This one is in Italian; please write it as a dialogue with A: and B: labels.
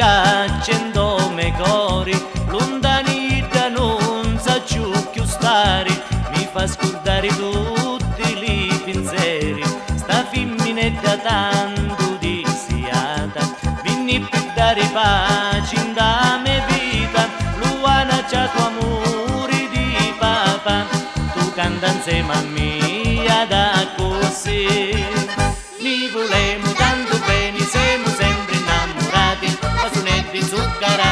A: accendo me cori, lontani da non sa più stare, mi fa scordare tutti i pensieri. Sta femminetta tanto disiata, vinni per dare pace in da me vita. Luana c'ha tuo amore di papà, tu canta insieme a me da così. Ni volemo tanto bene, siamo sempre innamorati, fasunetti zuccherati.